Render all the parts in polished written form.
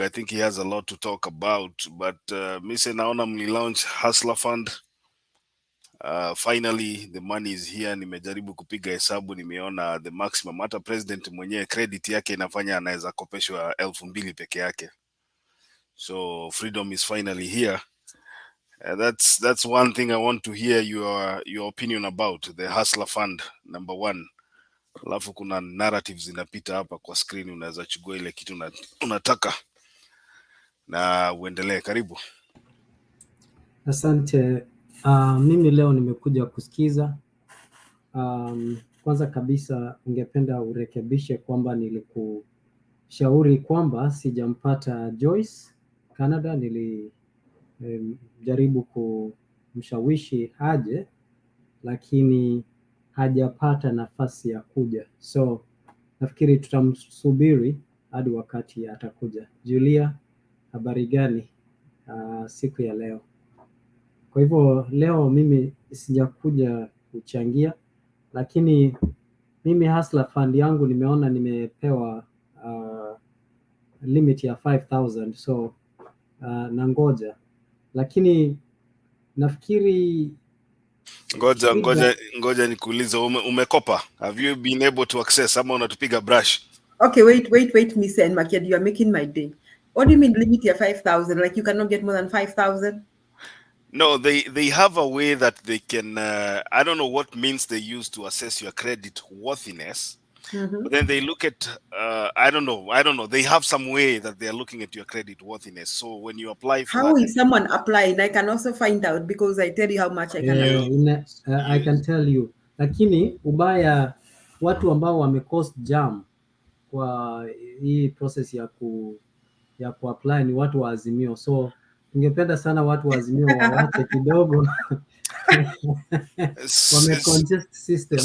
I think he has a lot to talk about, but Mr. naona mlilaunch Hustler Fund. Finally the money is here. Nimejaribu kupiga hesabu, nimeona the maximum. Hata president mwenyewe credit yake inafanya anaweza kopeshwa 2,000 peke yake. So freedom is finally here. That's one thing I want to hear your opinion about the Hustler Fund number one. Alafu kuna narratives zinapita hapa kwa screen, unaweza chukua ile kitu unataka na uendelee. Karibu. Asante. Mimi leo nimekuja kusikiza. Kwanza kabisa ungependa urekebishe kwamba nilikushauri kwamba sijampata Joyce Canada. Nilijaribu kumshawishi aje, lakini hajapata nafasi ya kuja, so nafikiri tutamsubiri hadi wakati atakuja. Julia, habari gani siku ya leo? Kwa hivyo leo mimi sijakuja kuchangia, lakini mimi Hustler Fund yangu nimeona nimepewa limit ya 5,000, so nangoja, lakini nafikiri ngoja nikuulize, umekopa? Have you been able to access ama unatupiga brush? Okay, wait, Miss and Makiad, you are making my day. What do you mean limit ya 5,000? Like you cannot get more than 5,000? No, they have a way that they can, I don't know what means they use to assess your credit worthiness. But then they look at, I don't know. They have some way that they are looking at your credit worthiness. So when you apply for how is someone applying? I can also find out because I tell you how much I can. I can tell you. Lakini ubaya watu ambao wamecost jam kwa hii process ya kuapply ni watu wa Azimio. So ningependa sana watu wa Azimio wawache kidogo wamecongest system.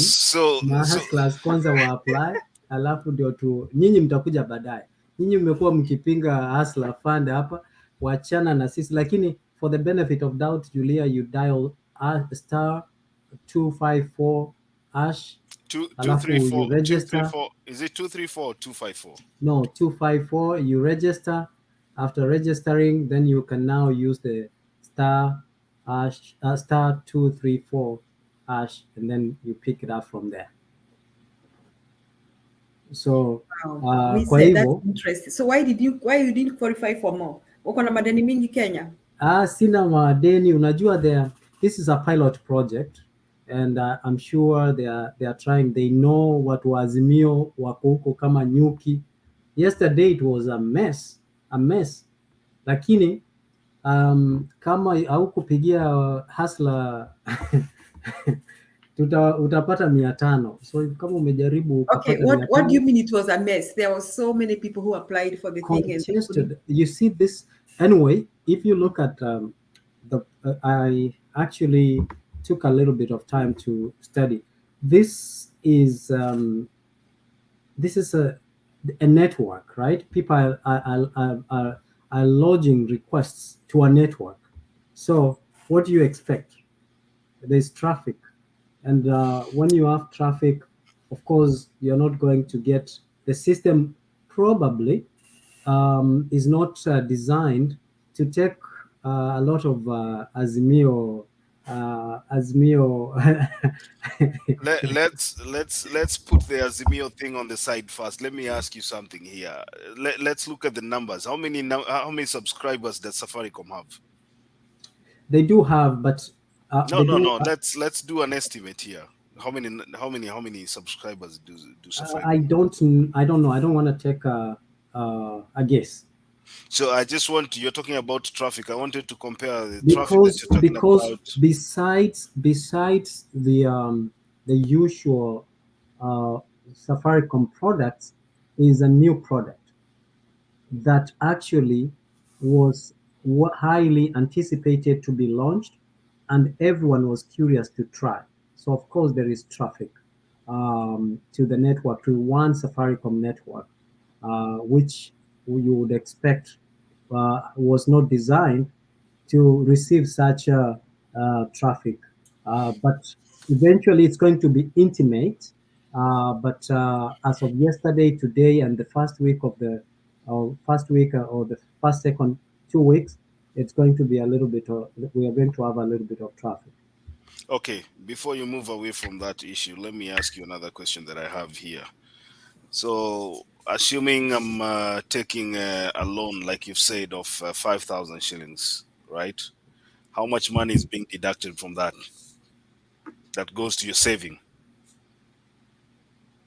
Na hustlers kwanza wa apply, alafu ndio nyinyi mtakuja baadaye. Nyinyi mmekuwa mkipinga Hustler Fund hapa, wachana na sisi. Lakini for the benefit of doubt, Julia, you dial *254#. 234. You register. Is it 234 or 254? No, 254. You register. After registering, then you can now use the *234#, and then you pick it up from there. So, kwa hivyo, that's interesting. So why you didn't qualify for more? Uko na madeni mingi Kenya? Sina madeni. Unajua, this is a pilot project, and I'm sure they are trying. They know what Azimio wako huko kama nyuki. Yesterday it was a mess. Lakini kama haukupigia Hustler utapata 500. So kama umejaribu. Okay, what do you mean it was a mess? There were so many people who applied for the thing and you see this anyway. If you look at I actually took a little bit of time to study. This is a network, right? People are lodging requests to a network. So what do you expect? There's traffic, and when you have traffic, of course you're not going to get the system. Probably is not designed to take a lot of Azimio. Let's put the Azimio thing on the side first. Let me ask you something here. Let's look at the numbers. How many subscribers does Safaricom have? They do have, but no. Let's do an estimate here. How many subscribers do Safaricom? I don't know. I don't want to take a guess. So I just you're talking about traffic. I wanted to compare the traffic that you're talking about. Besides the usual Safaricom products, is a new product that actually was highly anticipated to be launched, and everyone was curious to try. So of course there is traffic to the network, to one Safaricom network, which you would expect was not designed to receive such traffic. But eventually it's going to be intimate. But as of yesterday, today, and the first week of the or first week or the first second 2 weeks, it's going to be a little bit. We are going to have a little bit of traffic. Okay, before you move away from that issue, let me ask you another question that I have here. So, assuming I'm taking a loan, like you've said, of 5,000 shillings, right? How much money is being deducted from that? That goes to your saving.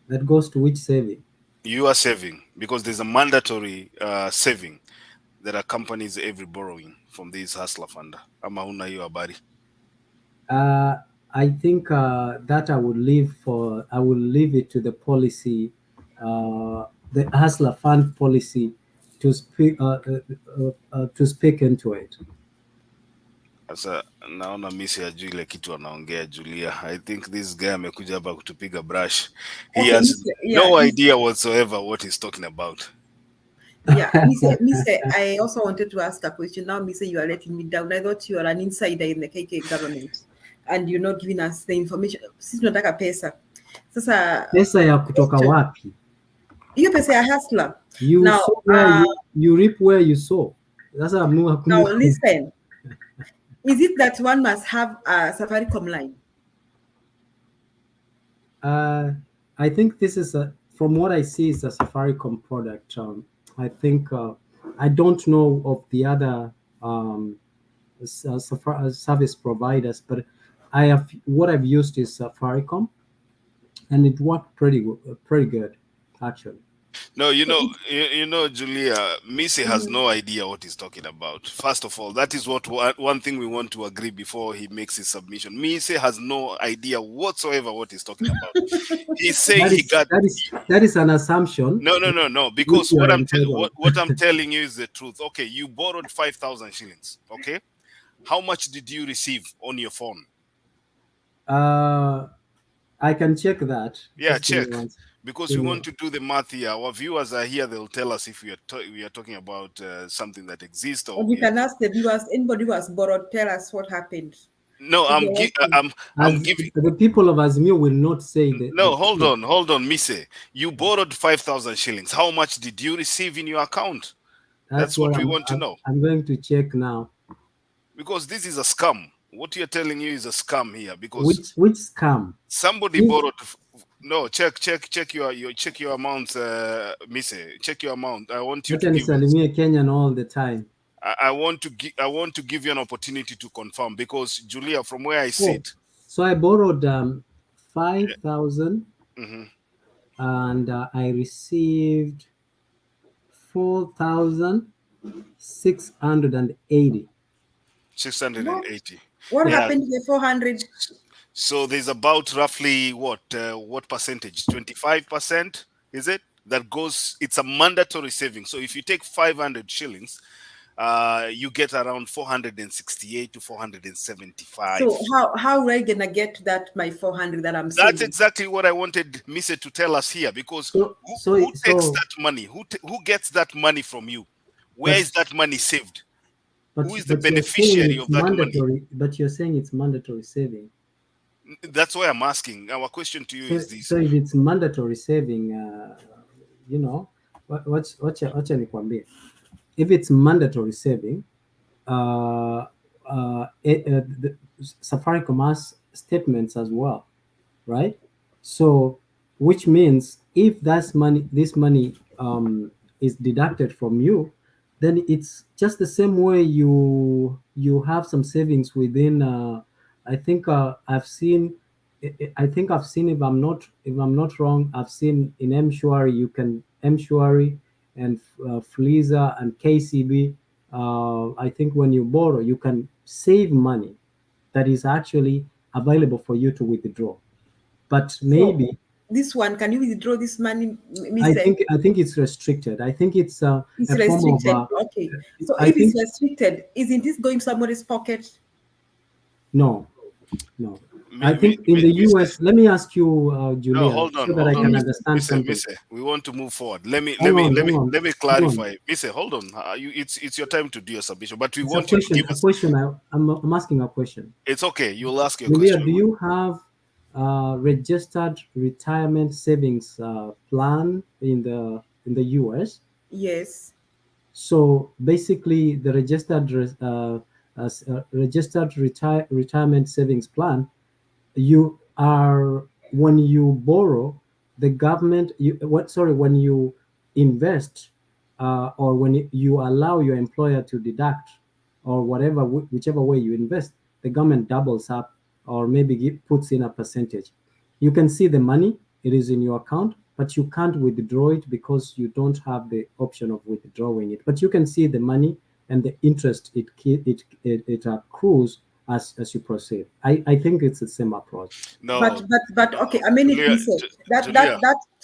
That goes to which saving? You are saving because there's a mandatory saving that accompanies every borrowing from this hustler fund. Ama huna hiyo habari? Uh, I think that I will leave it to the policy, the Hustler Fund policy, to speak into it. Sasa naona misi ajui ile kitu anaongea Julia. I think this guy amekuja hapa kutupiga brush. He Okay, has Mr. Yeah, no Mr. idea whatsoever what he's talking about. Yeah, Mr. I also wanted to ask a question. Now, Mr. You are letting me down. I thought you are an insider in the KK government, and you're not giving us the information. Sisi tunataka pesa. Sasa Pesa ya kutoka question. wapi? Hiyo pesa ya hustler. You Now, sow where you reap where you sow. Sasa now listen. Is it that one must have a Safaricom line? I think this is from what I see, is a Safaricom product. I think I don't know of the other service providers, but what I've used is Safaricom, and it worked pretty good actually. No, So you know, Julia, Missy has no idea what he's talking about. First of all, that is what one thing we want to agree before he makes his submission. Missy has no idea whatsoever what he's talking about. He's saying That he is got that is an assumption. no. Which Because you are entitled. what I'm telling you is the truth. Okay, you borrowed 5,000 shillings. Okay, how much did you receive on your phone? I can check that. Yeah, Just give me check. one. Because Give we me want to do the math here. Our viewers are here. They'll tell us if we are talking about something that exists or or we we are. can ask the viewers, anybody who has borrowed, tell us what happened. No, If you're asking. I'm As giving. the people of Azimio will not say the No, truth. hold on, Mise. You borrowed 5,000 shillings. How much did you receive in your account? That's That's what what we want to know. I'm going to check now. Because this is a scam. What you're telling you is a scam here. Because Which scam? somebody If borrowed. No, check your amounts, Mise. Check your amount. I want you to Wacha give us. nisalimie Kenyan all the time. I want to give you an opportunity to confirm because Julia, from where I Oh, sit, so I borrowed 5,000 mm-hmm, and I received 4,680. 680. What Yeah. happened to the 400? So there's about roughly what percentage? 25%, is it? That goes, it's a mandatory saving. So if you take 500 shillings, you get around 468 to 475. So how are I gonna get to that my 400 that I'm That's saving? exactly what I wanted Mise to tell us here because So who takes so that money? Who gets that money from you? Where is but that money saved? Who is the but you're saying beneficiary it's of that money? mandatory. But you're saying it's mandatory saving. That's why I'm asking. Our question to you So is this. if it's mandatory saving, you know, wacha nikwambie. If it's mandatory saving, the Safaricom has statements as well, right? So, which means if this money is deducted from you, then it's just the same way you have some savings within. I think I've seen. I think I've seen, if I'm not wrong, I've seen in Mshwari you can Mshwari and Fliza and KCB. I think when you borrow, you can save money that is actually available for you to withdraw. But So maybe this one, can you withdraw this money, Mister? I think it's restricted. I think it's It's a form of. restricted. Okay. So I if it's think restricted, isn't this going somebody's pocket? no, no. I Me, me, think in me, the Mise, U.S. Let me ask you, no, Julia, so that I hold on, can Miss, understand something. We want to move forward. Let me, Hang on, hang on, let me hang on. clarify. Miss, hold on. It's your time to do your submission, but we It's a want you to question. give A us. question. I'm asking a question. It's okay. You'll ask your Julia, question. do you have registered retirement savings plan in the U.S.? Yes. So basically, the registered retirement savings plan, you are, when you borrow, the government, when you invest, or when you allow your employer to deduct, or whatever, whichever way you invest, the government doubles up, or maybe puts in a percentage. You can see the money, it is in your account, but you can't withdraw it because you don't have the option of withdrawing it. But you can see the money and the interest it accrues as you proceed. I think it's the same approach. But No, but okay, I mean, it Julia, means that Julia,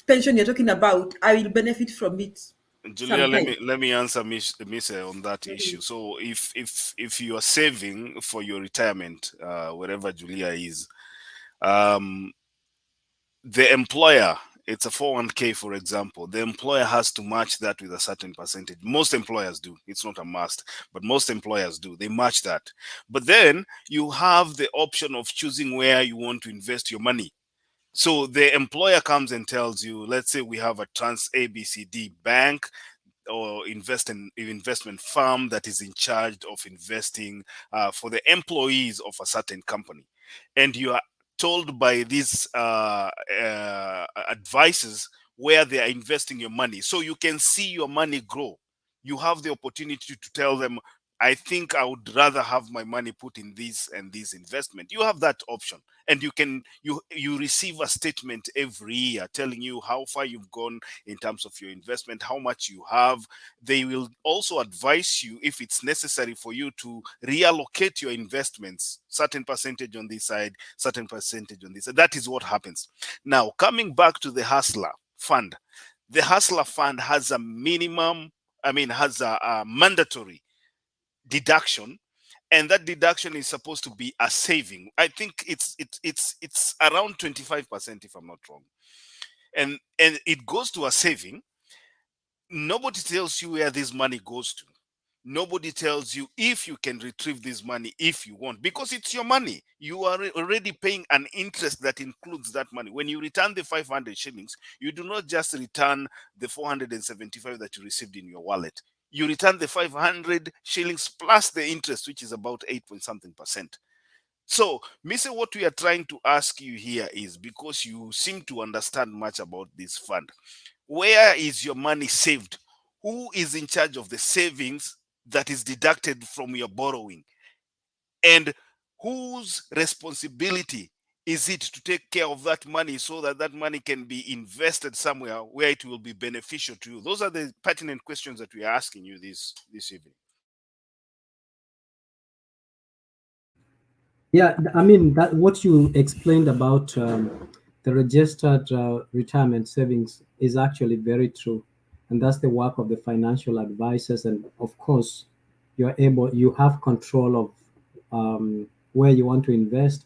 pension you're talking about, I will benefit from it Julia, sometime. let me answer Miss on that issue. So if you are saving for your retirement, wherever Julia is, um, the employer, it's a 401k, for example, the employer has to match that with a certain percentage. Most employers do. It's not a must, but most employers do. They match that. But then you have the option of choosing where you want to invest your money. So the employer comes and tells you, let's say we have a trans ABCD bank or investment firm that is in charge of investing for the employees of a certain company, and you are told by these advisors where they are investing your money, so you can see your money grow. You have the opportunity to tell them, I think I would rather have my money put in this and this investment. You have that option, and you receive a statement every year telling you how far you've gone in terms of your investment, how much you have. They will also advise you if it's necessary for you to reallocate your investments, certain percentage on this side, certain percentage on this side. That is what happens. Now, coming back to the Hustler Fund, the Hustler Fund has a minimum, has a mandatory deduction, and that deduction is supposed to be a saving. I think it's around 25%, if I'm not wrong, and it goes to a saving. Nobody tells you where this money goes to. Nobody tells you if you can retrieve this money if you want, because it's your money. You are already paying an interest that includes that money. When you return the 500 shillings, you do not just return the 475 that you received in your wallet. You return the 500 shillings plus the interest, which is about 8 point something percent. So, Mr. What we are trying to ask you here is, because you seem to understand much about this fund, where is your money saved? Who is in charge of the savings that is deducted from your borrowing? And whose responsibility is it to take care of that money so that that money can be invested somewhere where it will be beneficial to you? Those are the pertinent questions that we are asking you this evening. Yeah, I mean that what you explained about the registered retirement savings is actually very true, and that's the work of the financial advisors. And of course, you have control of where you want to invest,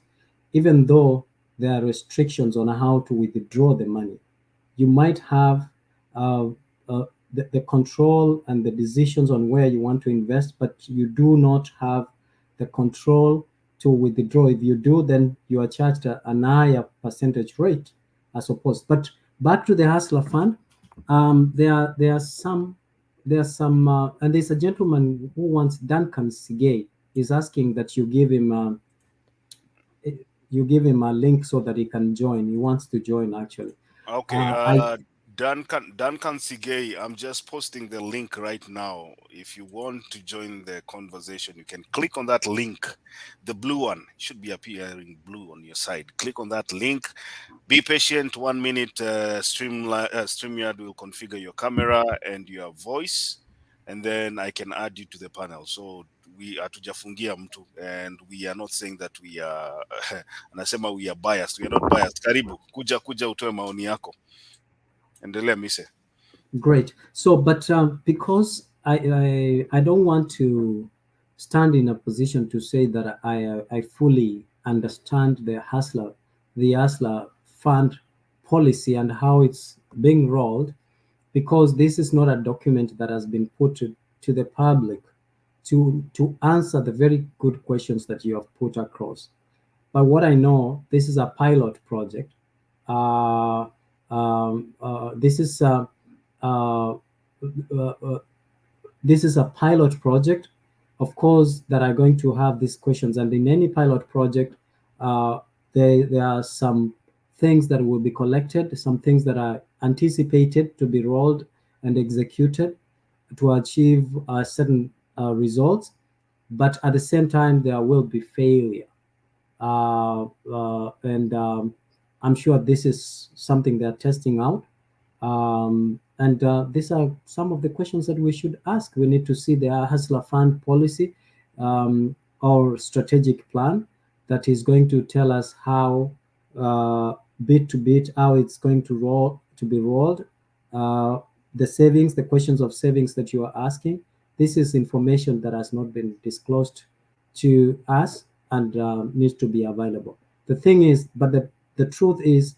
even though there are restrictions on how to withdraw the money. You might have uh, the control and the decisions on where you want to invest, but you do not have the control to withdraw. If you do, then you are charged an higher percentage rate as opposed. But back to the Hustler Fund, there are some and there's a gentleman who wants, Duncan Sigay is asking that you give him a link so that he can join. He wants to join actually. Okay, I Duncan Sigay, I'm just posting the link right now. If you want to join the conversation, you can click on that link, the blue one. It should be appearing blue on your side. Click on that link. Be patient. 1 minute. StreamYard will configure your camera and your voice, and then I can add you to the panel. So we hatujafungia mtu, and we are not saying that we are anasema we are biased. We are not biased. Karibu, kuja utoe maoni yako. Endelea Mise. Great. So, but because I don't want to stand in a position to say that I fully understand the hustler fund policy and how it's being rolled, because this is not a document that has been put to the public to answer the very good questions that you have put across. But what I know, this is a pilot project. This is uh, uh, uh, this is a pilot project, of course, that are going to have these questions. And in any pilot project, uh, there are some things that will be collected, some things that are anticipated to be rolled and executed to achieve certain results. But at the same time, there will be failure. And I'm sure this is something they're testing out. And these are some of the questions that we should ask. We need to see the Hustler Fund policy or strategic plan that is going to tell us how bit to bit how it's going to be rolled. Uh, the savings, the questions of savings that you are asking. This is information that has not been disclosed to us and needs to be available. The thing is, but the truth is,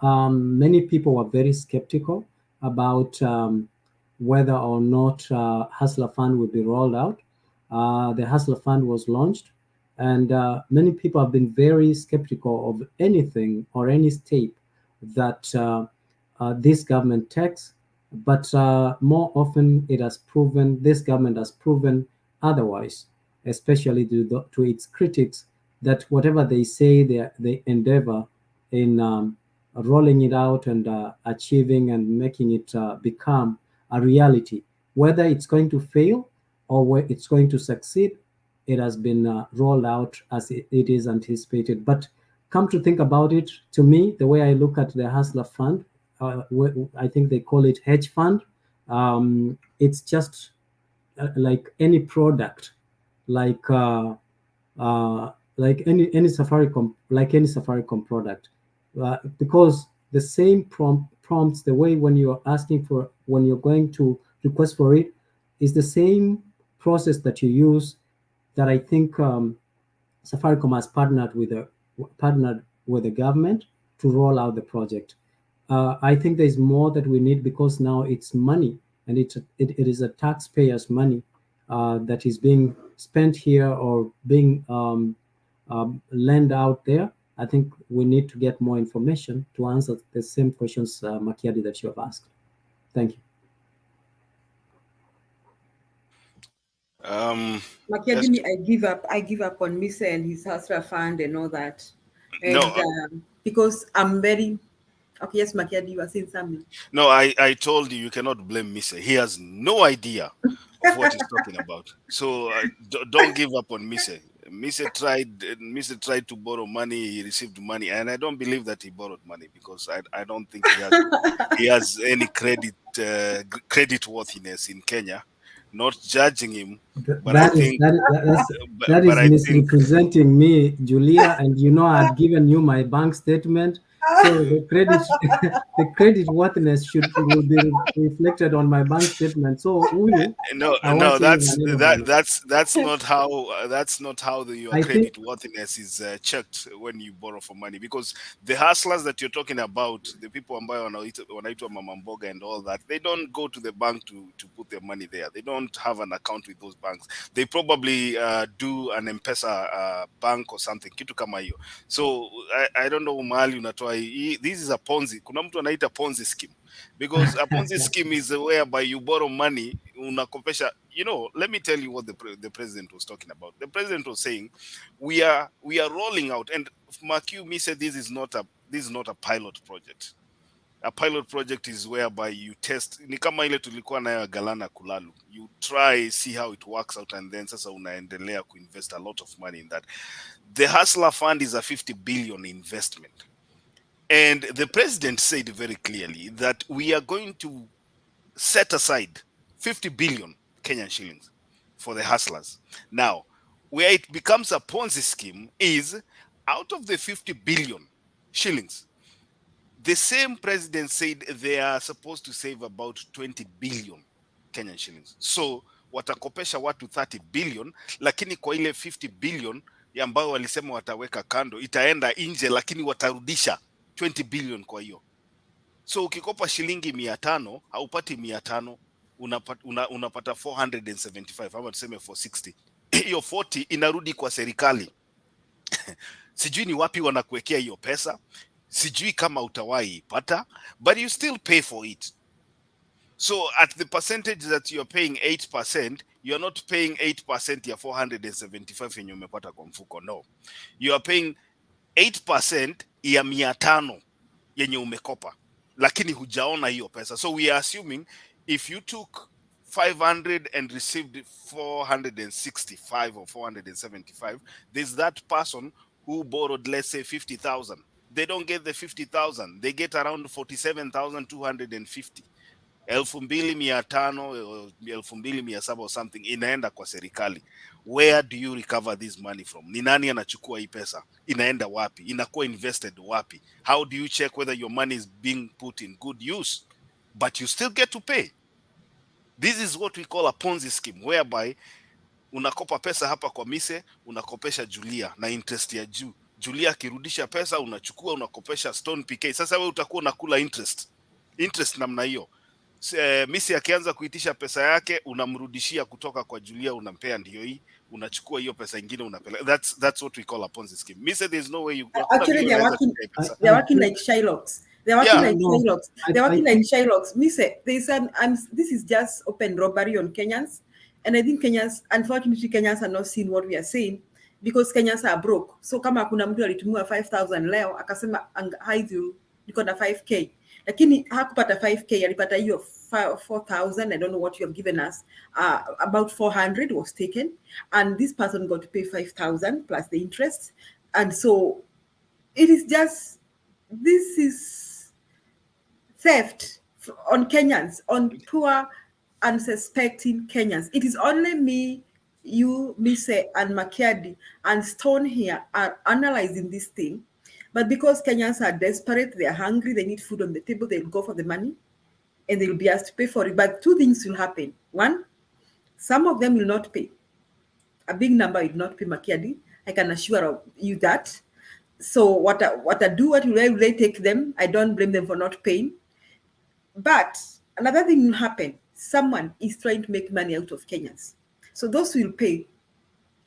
many people were very skeptical about whether or not Hustler Fund would be rolled out. The Hustler Fund was launched, and many people have been very skeptical of anything or any step that this government takes. But more often, this government has proven otherwise, especially to its critics, that whatever they say, they endeavor in rolling it out and achieving and making it become a reality. Whether it's going to fail or where it's going to succeed, it has been rolled out as it is anticipated. But come to think about it, to me, the way I look at the Hustler Fund, I think they call it hedge fund. It's just like any product, like any Safaricom product, because the same prompts, the way when you're asking for, when you're going to request for it, is the same process that you use, that I think Safaricom has partnered with the government to roll out the project. I think there's more that we need, because now it's money, and it is a taxpayer's money that is being spent here or being lent out there. I think we need to get more information to answer the same questions, Makiadi, that you have asked. Thank you. Yes, Makiadini, I give up on Misa and his Hustler Fund and all that. no, And because I'm very okay, yes, Makiadi, you are saying something. no. I told you cannot blame Misa. He has no idea of what he's talking about. So don't give up on Misa. Misa tried to borrow money. He received money, and I don't believe that he borrowed money, because I don't think he has any credit worthiness in Kenya. Not judging him, but I That is think, that is that but is I think misrepresenting me, Julia. And you know, I had given you my bank statement, so the credit the credit worthiness will be reflected on my bank statement. So huyu no, no, awache hiyo maneno bana. that's not how your I think credit worthiness is checked when you borrow for money, because the hustlers that you're talking about, the people ambayo wanaitwa mama mboga and all that, they don't go to the bank to put their money there. They don't have an account with those banks. They probably do an M-Pesa bank or something, kitu kama hiyo. So I don't know mahali unatoa this is a Ponzi. Kuna mtu anaita Ponzi scheme, because a Ponzi scheme is whereby you borrow money, unakopesha. Let me tell you what the president was talking about. The president was saying, we are rolling out, and Makiumi said this is not a pilot project. A pilot project is whereby you test, ni kama ile tulikuwa nayo Galana Kulalu. You try, see how it works out, and then sasa unaendelea kuinvest a lot of money in that. The Hustler Fund is a 50 billion investment. And the president said very clearly that we are going to set aside 50 billion Kenyan shillings for the hustlers. Now, where it becomes a Ponzi scheme is, out of the 50 billion shillings, the same president said they are supposed to save about 20 billion Kenyan shillings. So watakopesha watu 30 billion, lakini kwa ile 50 billion ambayo walisema wataweka kando itaenda nje, lakini watarudisha 20 billion kwa hiyo. So ukikopa shilingi 500 haupati 500, unapata 475, ama tuseme 460. Hiyo 40 inarudi kwa serikali. Sijui ni wapi wanakuwekea hiyo pesa, sijui kama utawahi ipata, but you still pay for it. So at the percentage that you're paying 8%, you're not paying 8% ya 475 yenye umepata kwa mfuko. No, you are paying 8% ya 500 yenye umekopa, lakini hujaona hiyo pesa. So we are assuming if you took 500 and received 465 or 475, there's that person who borrowed, let's say 50,000. They don't get the 50,000, they get around 47,250. 2,500, 2,700 or something inaenda kwa serikali. Where do you recover this money from? Ni nani anachukua hii pesa? Inaenda wapi? Inakuwa invested wapi? How do you check whether your money is being put in good use? But you still get to pay. This is what we call a Ponzi scheme, whereby unakopa pesa hapa kwa Mise, unakopesha Julia na interest ya juu. Julia akirudisha pesa unachukua unakopesha Stone PK. Sasa wewe utakuwa unakula interest namna hiyo. Misi akianza kuitisha pesa yake unamrudishia kutoka kwa Julia, unampea ndio hii, unachukua hiyo pesa nyingine unapeleka. That's what we call a Ponzi scheme. Misi, there's no way you actually they're working like Shylocks. They're working like Shylocks. They're working like Shylocks. Mise, this is just open robbery on Kenyans, and I think Kenyans, unfortunately, Kenyans are not seeing what we are saying because Kenyans are broke. So kama kuna mtu alitumia 5,000 leo akasema haizu niko na 5k, lakini hakupata 5k, alipata hiyo 4,000. I don't know what you have given us. About 400 was taken, and this person got to pay 5,000 plus the interest. And so it is just, this is theft on Kenyans, on poor, unsuspecting Kenyans. It is only me, you, Mise, and Makiadi, and Stone here are analyzing this thing. But because Kenyans are desperate, they are hungry, they need food on the table, they'll go for the money and they'll be asked to pay for it. But two things will happen. One, some of them will not pay. A big number will not pay, Makiadi. I can assure you that. So what will they take them? I don't blame them for not paying. But another thing will happen. Someone is trying to make money out of Kenyans. So those who will pay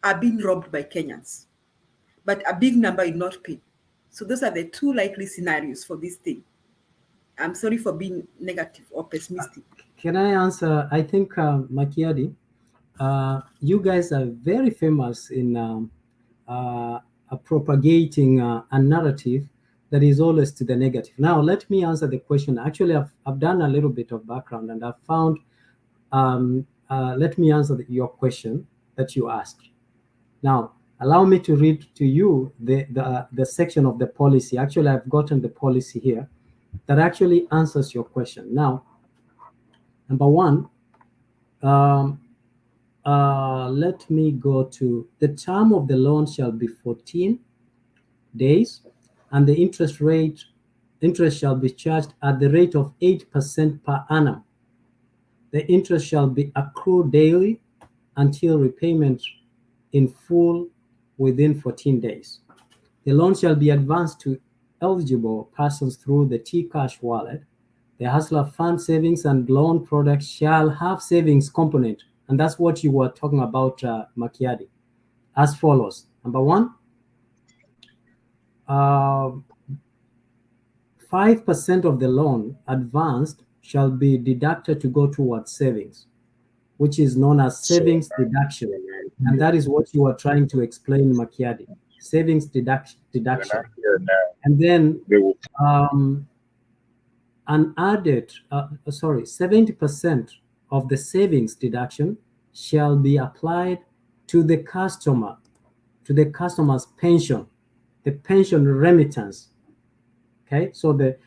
are being robbed by Kenyans. But a big number will not pay. So those are the two likely scenarios for this thing. I'm sorry for being negative or pessimistic. Can I answer? I think, Makiadi, you guys are very famous in propagating a narrative that is always to the negative. Now, let me answer the question. Actually, I've done a little bit of background and I've found, let me answer your question that you asked. Now, allow me to read to you the section of the policy. Actually, I've gotten the policy here that actually answers your question. Now, number one, let me go to the term of the loan shall be 14 days, and the interest shall be charged at the rate of 8% per annum. The interest shall be accrued daily until repayment in full within 14 days. The loan shall be advanced to eligible persons through the T-Cash wallet. The Hustler Fund savings and loan products shall have savings component. And that's what you were talking about, Makiadi, as follows. Number one, 5% of the loan advanced shall be deducted to go towards savings, which is known as savings deduction. And that is what you are trying to explain, Makiadi, savings deduction. And then an added, 70% of the savings deduction shall be applied to the customer's pension, the pension remittance. Okay, so the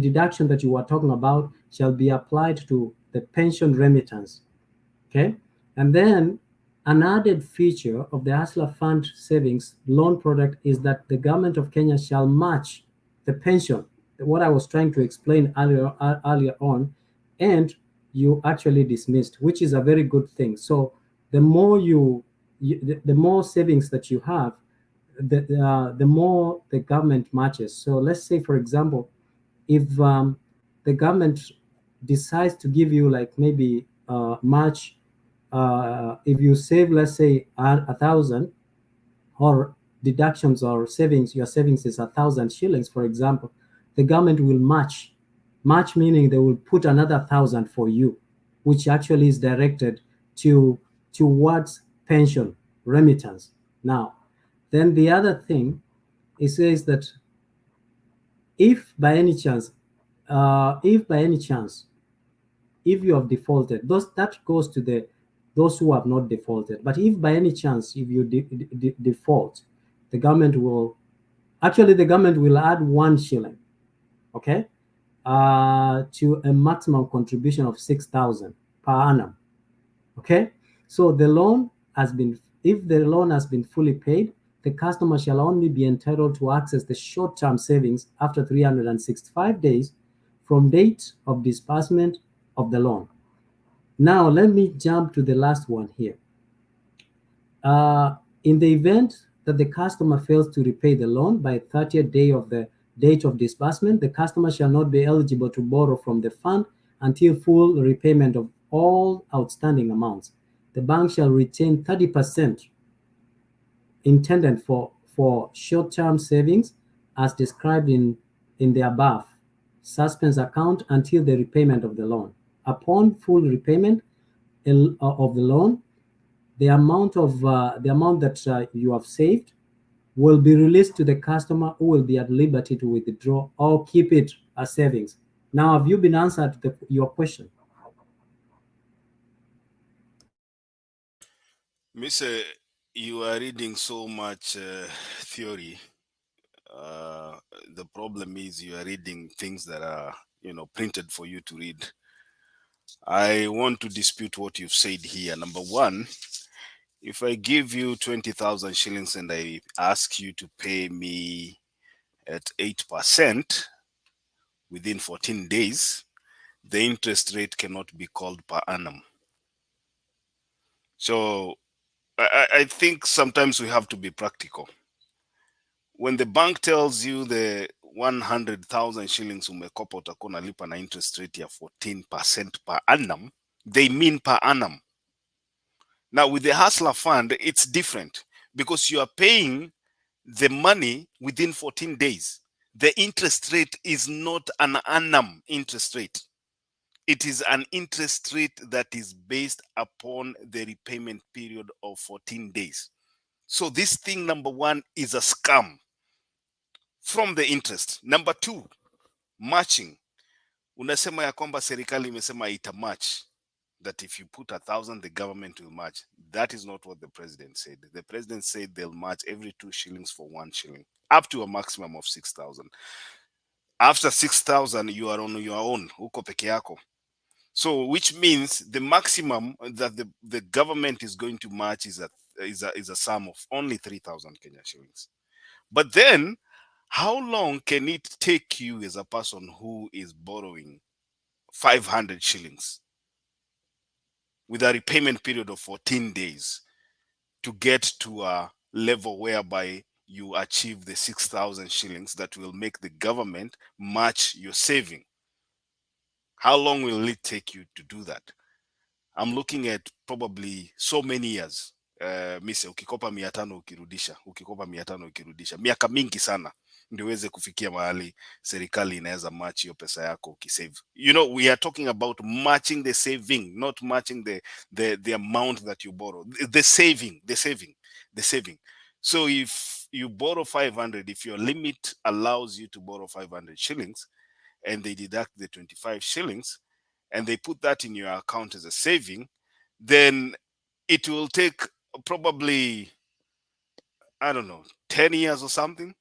deduction that you are talking about shall be applied to the pension remittance. Okay, and then an added feature of the Hustler Fund savings loan product is that the government of Kenya shall match the pension, what I was trying to explain earlier on, and you actually dismissed, which is a very good thing. So the more the more savings that you have, the more the government matches. So let's say, for example, if the government decides to give you like maybe match, if you save, let's say 1,000, or deductions or savings, your savings is 1,000 shillings, for example, the government will match Match meaning they will put another 1,000 for you, which actually is directed towards pension remittance. Now, then the other thing, it says that if by any chance, if you have defaulted, that goes to those who have not defaulted. But if by any chance, if you default, the government will add 1 shilling, okay, to a maximum contribution of 6,000 per annum. Okay, so if the loan has been fully paid, the customer shall only be entitled to access the short-term savings after 365 days from date of disbursement of the loan. Now, let me jump to the last one here. In the event that the customer fails to repay the loan by 30th day of the date of disbursement, the customer shall not be eligible to borrow from the fund until full repayment of all outstanding amounts. The bank shall retain 30% intended for short-term savings as described in the above suspense account until the repayment of the loan. Upon full repayment of the loan, the amount that you have saved will be released to the customer, who will be at liberty to withdraw or keep it as savings. Now, have you been answered your question? Mr. You are reading so much theory. The problem is you are reading things that are, printed for you to read. I want to dispute what you've said here. Number one, if I give you 20,000 shillings and I ask you to pay me at 8% within 14 days, the interest rate cannot be called per annum. So I think sometimes we have to be practical. When the bank tells you the 100,000 shillings umekopa utakuwa unalipa na interest rate ya 14% per annum, they mean per annum. Now with the hustler fund, it's different because you are paying the money within 14 days. The interest rate is not an annum interest rate. It is an interest rate that is based upon the repayment period of 14 days. So this thing, number one, is a scam from the interest. Number two, matching. Unasema ya kwamba serikali imesema ita match, that if you put 1,000 the government will match. That is not what the president said. The president said they'll match every 2 shillings for 1 shilling up to a maximum of 6,000. After 6,000 you are on your own, uko peke yako. So which means the maximum that the government is going to match is a sum of only 3,000 Kenya shillings. But then how long can it take you as a person who is borrowing 500 shillings with a repayment period of 14 days to get to a level whereby you achieve the 6,000 shillings that will make the government match your saving? How long will it take you to do that? I'm looking at probably so many years. Mise ukikopa 500 ukirudisha, ukikopa 500 ukirudisha, miaka mingi sana ndio uweze kufikia mahali serikali inaweza match hiyo pesa yako ukisave. We are talking about matching the saving, not matching the amount that you borrow. The saving. So if you borrow 500, if your limit allows you to borrow 500 shillings and they deduct the 25 shillings and they put that in your account as a saving, then it will take probably, I don't know, 10 years or something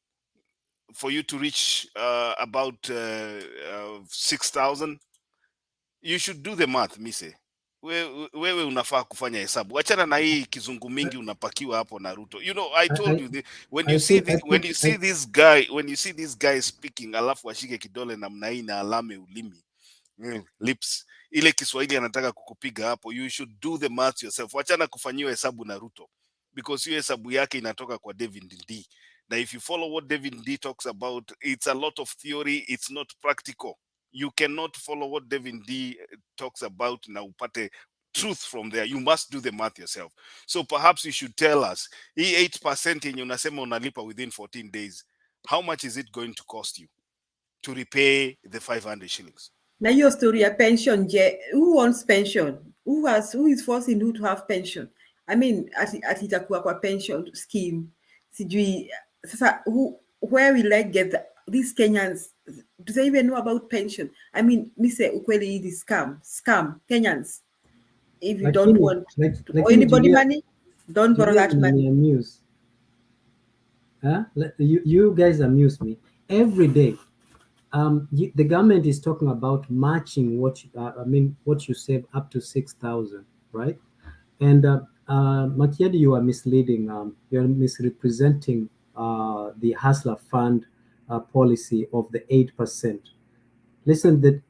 for you to reach about 6,000. You should do the math, mise. Wewe unafaa kufanya hesabu. Achana na hii kizungu mingi unapakiwa hapo na Ruto. I told you when you see this guy speaking alafu ashike kidole namna hii na alame ulimi. Lips, ile Kiswahili anataka kukupiga hapo. You should do the math yourself. Wachana kufanyiwa hesabu na Ruto, because hiyo hesabu yake inatoka kwa David D. Now if you follow what David D talks about, it's a lot of theory, it's not practical. You cannot follow what David D talks about na upate truth from there. You must do the math yourself. So perhaps you should tell us, hii 8% yenye unasema unalipa within 14 days, how much is it going to cost you? to repay the 500 shillings. Now your story a pension, who wants pension? Who is forcing who to have pension? I mean, itakuwa kwa pension scheme. Sijui sasa where will I get these Kenyans? Do they even know about pension? I mean, me say ukweli is scam Kenyans. If you don't want to owe anybody money, don't borrow that money. Amuse. Huh? You guys amuse me every day. The government is talking about matching what what you save up to 6,000, right? And Makiadi, you are misleading. You are misrepresenting the Hustler Fund policy of the 8%. Listen,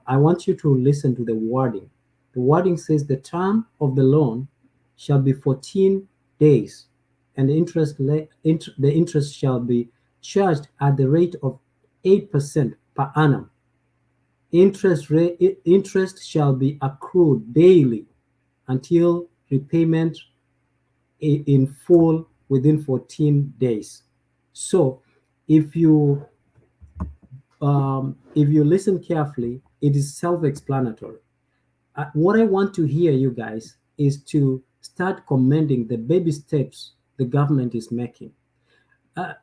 I want you to listen to the wording. The wording says the term of the loan shall be 14 days, and the interest shall be charged at the rate of 8% per annum. Interest shall be accrued daily until repayment in full within 14 days. So if you listen carefully, it is self-explanatory. What I want to hear you guys is to start commending the baby steps the government is making.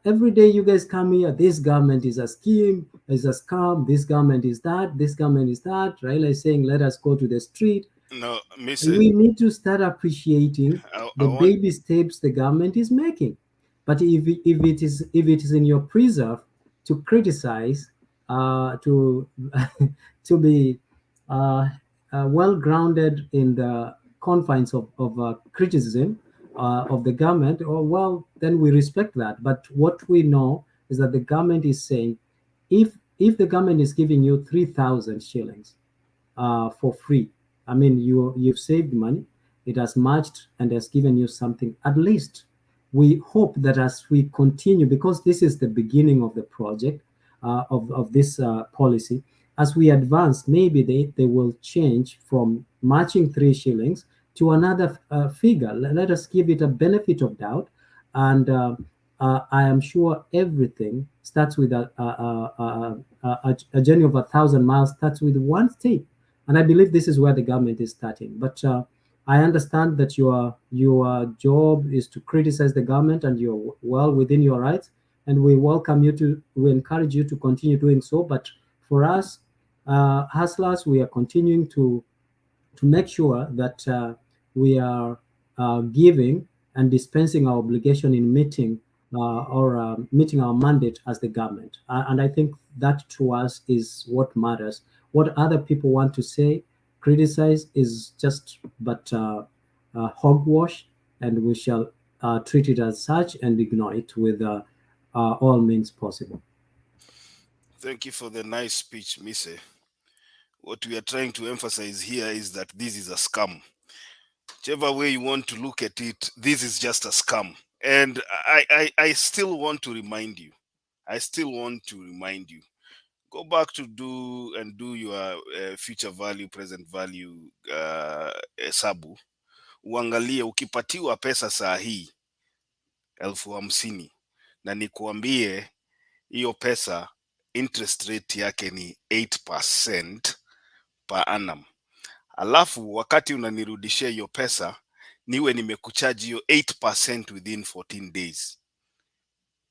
Every day you guys come here, this government is a scheme, is a scam, this government is that, this government is that. Raila is saying, let us go to the street. No, We need to start appreciating the baby steps the government is making. But if it is in your preserve to criticize, to to be well grounded in the confines of criticism of the government, well, then we respect that. But what we know is that the government is saying, if the government is giving you 3,000 shillings for free, I mean, you've saved money, it has matched and has given you something. At least we hope that as we continue, because this is the beginning of the project of this policy, as we advance, maybe they will change from matching 3 shillings to another figure. Let us give it a benefit of doubt, and I am sure everything starts with a journey of 1,000 miles starts with one step, and I believe this is where the government is starting. But I understand that your job is to criticize the government, and you're well within your rights, and we encourage you to continue doing so. But for us, hustlers, we are continuing to make sure that we are giving and dispensing our obligation in meeting meeting our mandate as the government. And I think that to us is what matters. What other people want to say, criticize, is just but hogwash, and we shall treat it as such and ignore it with all means possible. Thank you for the nice speech, Mise. What we are trying to emphasize here is that this is a scam. Whichever way you want to look at it, this is just a scam. And I still want to remind you. Go back to do your future value, present value hesabu. Uangalie ukipatiwa pesa saa hii 50,000 na nikuambie hiyo pesa interest rate yake ni 8% per annum, alafu wakati unanirudishia hiyo pesa niwe nimekuchaji hiyo 8% within 14 days,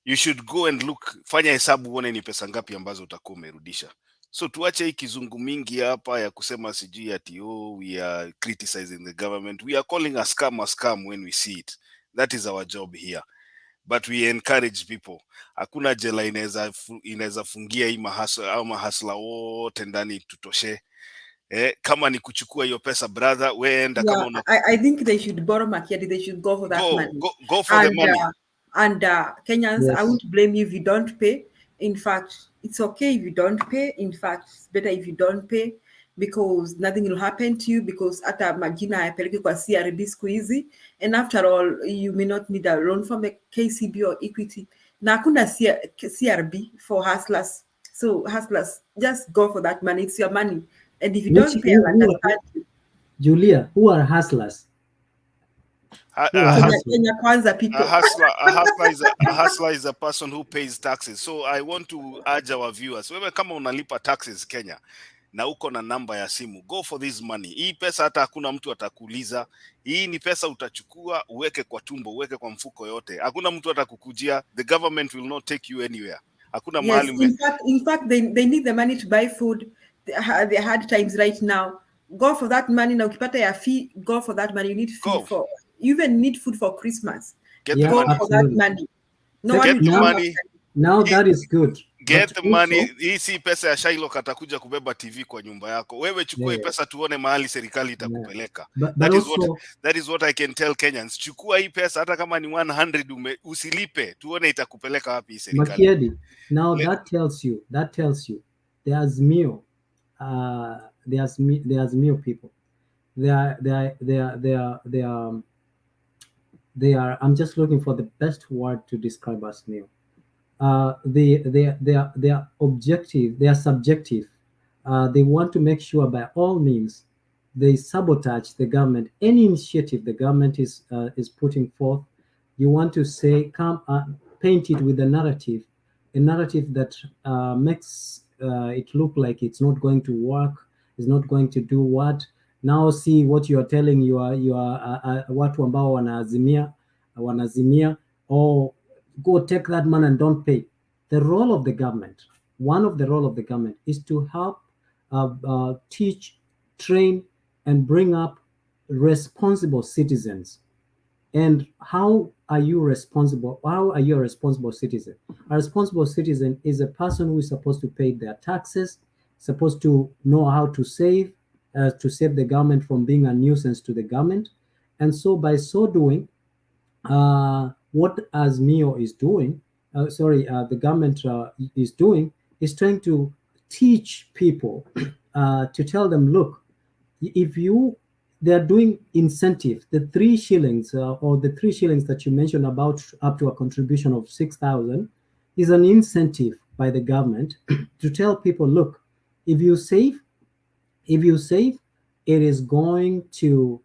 you should go and look, fanya hesabu uone ni pesa ngapi ambazo utakuwa umerudisha. So tuache hii kizungu mingi hapa ya kusema sijui ati we are criticizing the government. We are calling a scam when we see it. That is our job here. But we encourage people. Hakuna jela inaweza fungia hii mahasla wote ndani tutoshe. Kama ni kuchukua hiyo pesa, brother, weenda kama I think they should borrow Makiadi. They should go for that money. Go for the money. Kenyans, Yes. I won't blame you if you don't pay. In fact, it's okay if you don't pay. In fact, it's better if you don't pay, because nothing will happen to you, because hata majina hayapeleki kwa CRB siku hizi, and after all, you may not need a loan from a KCB or Equity. Na hakuna CRB for hustlers. So hustlers, just go for that money. It's your money. And if you don't pay, I'll understand you. Julia, who are hustlers? Kenya Kwanza people. A hustler is a person who pays taxes. So I want to urge our viewers, wewe kama unalipa taxes Kenya na uko na namba ya simu, go for this money. Hii pesa hata hakuna mtu atakuuliza. Hii ni pesa utachukua uweke kwa tumbo, uweke kwa mfuko yote. Hakuna mtu atakukujia. The government will not take you anywhere. Hakuna mahali. In fact they need the money to buy food. They hard times right now. Go for that money. Now ukipata ya fee, go for that money. You need food for, you even need food for Christmas. Get the money. For that money. No get the money. Now that is good. Get the money. Hii si pesa ya Shylock atakuja kubeba TV kwa nyumba yako. Wewe chukua pesa tuone mahali serikali itakupeleka. That is what I can tell Kenyans. Chukua hii pesa hata kama ni 100 usilipe, tuone itakupeleka wapi serikali. Makiadi, now that tells you the Azimio people, they are I'm just looking for the best word to describe Azimio. They are objective, they are subjective. They want to make sure by all means they sabotage the government. Any initiative the government is putting forth, you want to say, paint it with a narrative that makes it look like it's not going to work, it's not going to do what. Now see what you are telling watu ambao wanazimia, or go take that money and don't pay. The role of the government, one of the role of the government is to help teach, train, and bring up responsible citizens. And how are you responsible? How are you a responsible citizen? A responsible citizen is a person who is supposed to pay their taxes, supposed to know how to save the government from being a nuisance to the government. And so by so doing, what Azimio is doing, the government is doing, is trying to teach people, to tell them, look, they're doing incentive, the 3 shillings or the 3 shillings that you mentioned about up to a contribution of 6,000 is an incentive by the government to tell people, look, if you save, it is going to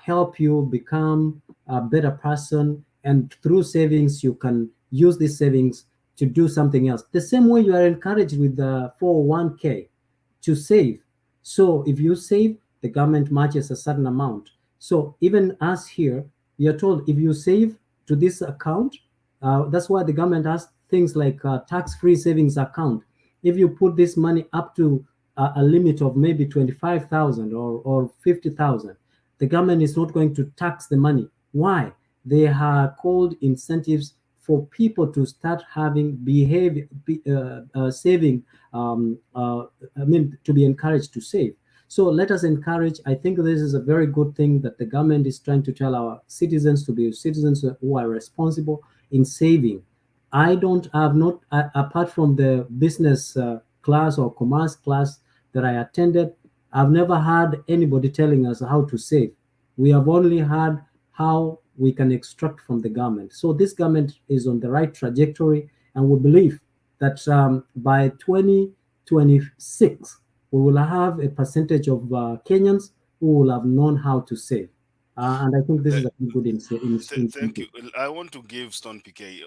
help you become a better person, and through savings you can use these savings to do something else. The same way you are encouraged with the 401k to save. So if you save, the government matches a certain amount. So even us here, we are told if you save to this account, that's why the government has things like tax-free savings account. If you put this money up to a limit of maybe 25,000 or 50,000, the government is not going to tax the money. Why? They are called incentives for people to start having saving, to be encouraged to save. So let us encourage. I think this is a very good thing that the government is trying to tell our citizens to be citizens who are responsible in saving. Apart from the business class or commerce class that I attended, I've never had anybody telling us how to save. We have only heard how we can extract from the government. So this government is on the right trajectory, and we believe that by 2026, we will have a percentage of Kenyans who will have known how to save. And I think this is a good incentive. Thank you. I want to give Stone PK.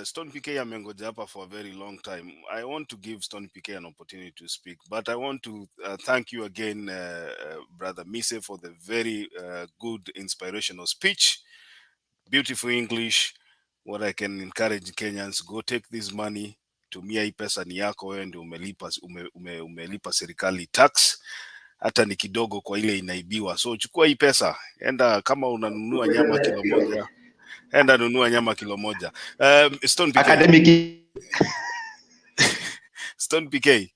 Stone PK amengoja hapa for a very long time. I want to give Stone PK an opportunity to speak, but I want to thank you again, Brother Mise, for the very good, inspirational speech. Beautiful English. What I can encourage Kenyans, go take this money. Tumia hii pesa ni yako, wewe ndio umelipa serikali tax, hata ni kidogo kwa ile inaibiwa. So chukua hii pesa, enda kama unanunua nyama kilo moja, enda nunua nyama kilo moja. Stone PK. Academic. Stone PK.